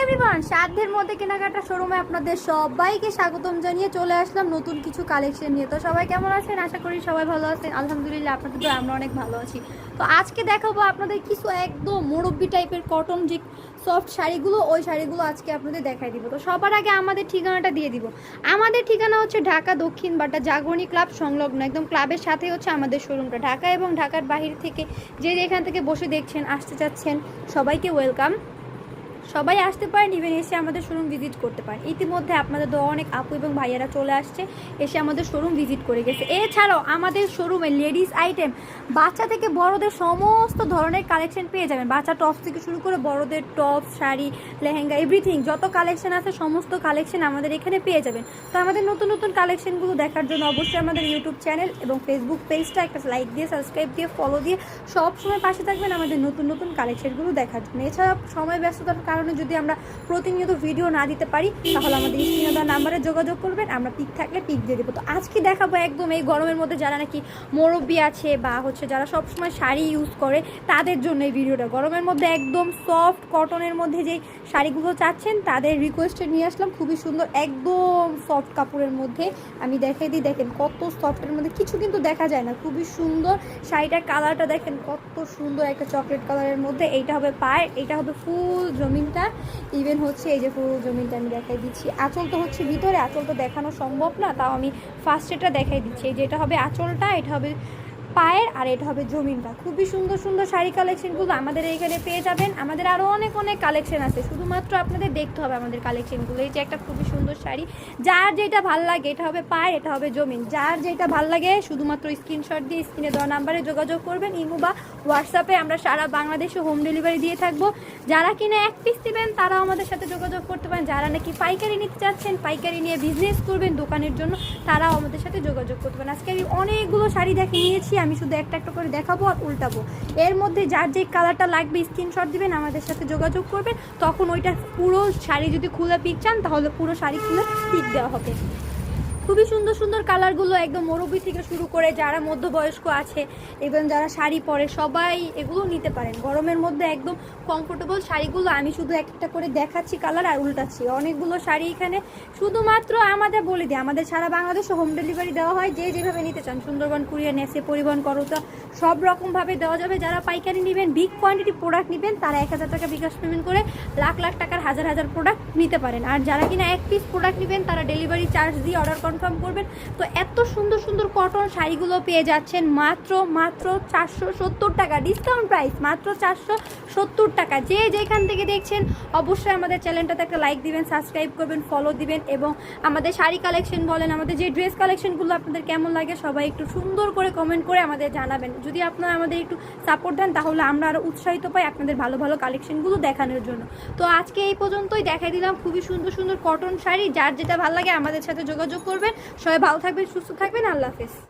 Everyone, সাধ্যের মধ্যে কেনাকাটা শোরুমে আপনাদের সবাইকে স্বাগতম জানিয়ে চলে আসলাম নতুন কিছু কালেকশন নিয়ে। তো সবাই কেমন আছেন? আশা করি সবাই ভালো আছেন। আলহামদুলিল্লাহ, আপনাদের তো আমরা অনেক ভালো আছি। তো আজকে দেখাবো আপনাদের কিছু একদম মুরব্বি টাইপের কটন যে সফট শাড়িগুলো, ওই শাড়িগুলো আজকে আপনাদের দেখাই দিব। তো সবার আগে আমাদের ঠিকানাটা দিয়ে দিব। আমাদের ঠিকানা হচ্ছে ঢাকা দক্ষিণ বাড্ডা জাগরণী ক্লাব সংলগ্ন, একদম ক্লাবের সাথে হচ্ছে আমাদের শোরুমটা। ঢাকা এবং ঢাকার বাহির থেকে যে যেখান থেকে বসে দেখছেন, আসতে চাচ্ছেন, সবাইকে ওয়েলকাম। সবাই আসতে পারেন, ইভেন এসে আমাদের শোরুম ভিজিট করতে পারেন। ইতিমধ্যে আপনাদের তো অনেক আপু এবং ভাইয়ারা চলে আসছে, এসে আমাদের শোরুম ভিজিট করে গেছে। এছাড়াও আমাদের শোরুমে লেডিস আইটেম, বাচ্চা থেকে বড়দের সমস্ত ধরনের কালেকশন পেয়ে যাবেন। বাচ্চা টপস থেকে শুরু করে বড়দের টপ, শাড়ি, লেহেঙ্গা, এভরিথিং যত কালেকশন আছে সমস্ত কালেকশন আমাদের এখানে পেয়ে যাবেন। তো আমাদের নতুন নতুন কালেকশনগুলো দেখার জন্য অবশ্যই আমাদের ইউটিউব চ্যানেল এবং ফেসবুক পেজটা একটা লাইক দিয়ে, সাবস্ক্রাইব দিয়ে, ফলো দিয়ে সব সময় পাশে থাকবেন আমাদের নতুন নতুন কালেকশনগুলো দেখার জন্য। এছাড়া সময় ব্যস্ততার কারণে যদি আমরা প্রতিনিয়ত ভিডিও না দিতে পারি, তাহলে আমাদের স্ক্রিনে দেওয়া নাম্বারে যোগাযোগ করবেন, আমরা পিক থাকলে পিক দিয়ে দেবো। তো আজকে দেখাবো একদম এই গরমের মধ্যে যারা নাকি মুরব্বি আছে বা হচ্ছে যারা সবসময় শাড়ি ইউজ করে তাদের জন্য এই ভিডিওটা। গরমের মধ্যে একদম সফট কটনের মধ্যে যেই শাড়িগুলো চাচ্ছেন তাদের রিকোয়েস্টে নিয়ে আসলাম। খুবই সুন্দর একদম সফট কাপড়ের মধ্যে আমি দেখাই দিই। দেখেন কত সফটের মধ্যে কিছু কিন্তু দেখা যায় না, খুবই সুন্দর শাড়িটার কালারটা দেখেন কত সুন্দর, একটা চকলেট কালারের মধ্যে। এইটা হবে পায়ে, এইটা হবে ফুল জমিনটা, ইভেন হচ্ছে এই যে ফুল জমিনটা আমি দেখাই দিচ্ছি। আঁচল তো হচ্ছে ভিতরে, আঁচল তো দেখানো সম্ভব না, তাও আমি ফার্স্ট এটা দেখাই দিচ্ছি। এই যে এটা হবে আঁচলটা, এটা হবে পায়ের, আর এটা হবে জমিনটা। খুবই সুন্দর সুন্দর শাড়ি কালেকশনগুলো আমাদের এইখানে পেয়ে যাবেন। আমাদের আরও অনেক অনেক কালেকশন আছে, শুধুমাত্র আপনাদের দেখতে হবে আমাদের কালেকশনগুলো। এই যে একটা খুবই সুন্দর শাড়ি, যার যেটা ভাল লাগে, এটা হবে পায়ের, এটা হবে জমিন, যার যেটা ভাল লাগে শুধুমাত্র স্ক্রিনশট দিয়ে স্ক্রিনে দেওয়া নাম্বারে যোগাযোগ করবেন। ইমো বা হোয়াটসঅ্যাপে আমরা সারা বাংলাদেশে হোম ডেলিভারি দিয়ে থাকবো। যারা কিনা এক পিস দিবেন তারাও আমাদের সাথে যোগাযোগ করতে পারেন। যারা নাকি পাইকারি নিতে চাচ্ছেন, পাইকারি নিয়ে বিজনেস করবেন দোকানের জন্য, তারাও আমাদের সাথে যোগাযোগ করতে পারেন। আজকে আমি অনেকগুলো শাড়ি দেখে নিয়েছি, আমি শুধু একটা একটা করে দেখাবো আর উল্টাবো। এর মধ্যে যার যে কালারটা লাগবে স্ক্রিনশট দিবেন, আমাদের সাথে যোগাযোগ করবেন। তখন ওইটা পুরো শাড়ি যদি খুলে পিক চান, তাহলে পুরো শাড়ি খুলে পিক দেওয়া হবে। খুবই সুন্দর সুন্দর কালারগুলো, একদম মুরব্বি থেকে শুরু করে যারা মধ্যবয়স্ক আছে এবং যারা শাড়ি পরে সবাই এগুলো নিতে পারেন। গরমের মধ্যে একদম কমফোর্টেবল শাড়িগুলো আমি শুধু একটা করে দেখাচ্ছি কালার আর উল্টাচ্ছি। অনেকগুলো শাড়ি এখানে শুধুমাত্র আমাদের বলে দিই, আমাদের সারা বাংলাদেশে হোম ডেলিভারি দেওয়া হয়। যে যেভাবে নিতে চান, সুন্দরবন, কুরিয়ার, নেসে, পরিবহন, করতা সব রকমভাবে দেওয়া যাবে। যারা পাইকারি নেবেন, বিগ কোয়ান্টিটি প্রোডাক্ট নেবেন, তারা 1000 টাকা বিকাশ পেমেন্ট করে লাখ লাখ টাকার হাজার হাজার প্রোডাক্ট নিতে পারেন। আর যারা কিনা এক পিস প্রোডাক্ট নেবেন, তারা ডেলিভারি চার্জ দিয়ে অর্ডার কনফার্ম করবেন। তো এত সুন্দর সুন্দর কটন শাড়িগুলো পেয়ে যাচ্ছেন মাত্র 470 টাকা, ডিসকাউন্ট প্রাইস মাত্র 470 টাকা। যে যেখান থেকে দেখছেন অবশ্যই আমাদের চ্যানেলটাতে একটা লাইক দিবেন, সাবস্ক্রাইব করবেন, ফলো দিবেন এবং আমাদের শাড়ি কালেকশন বলেন, আমাদের যে ড্রেস কালেকশনগুলো আপনাদের কেমন লাগে সবাই একটু সুন্দর করে কমেন্ট করে আমাদের জানাবেন। যদি আপনারা আমাদের একটু সাপোর্ট দেন, তাহলে আমরা আরও উৎসাহিত পাই আপনাদের ভালো ভালো কালেকশনগুলো দেখানোর জন্য। তো আজকে এই পর্যন্তই দেখাই দিলাম খুবই সুন্দর সুন্দর কটন শাড়ি। যার যেটা ভালো লাগে আমাদের সাথে যোগাযোগ করবেন। সবাই ভালো থাকবেন, সুস্থ থাকবেন, আল্লাহ হাফেজ।